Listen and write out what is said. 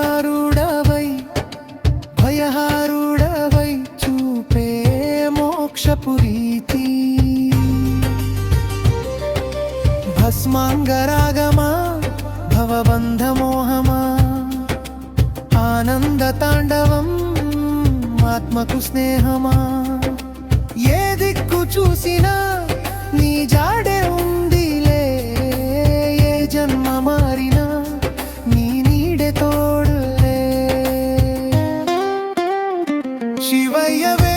భస్మాంగారుడవై భయహారుడవై చూపే మోక్షపు రీతి భస్మాంగరాగమా భవబంధమోహమా ఆనంద తాండవం ఆత్మకు స్నేహమా ఏ దిక్కు చూసినా నీ జాడే ఉందిలే ఏ జన్మ మారినా నీ నీడే తోడులే శివయ్యవే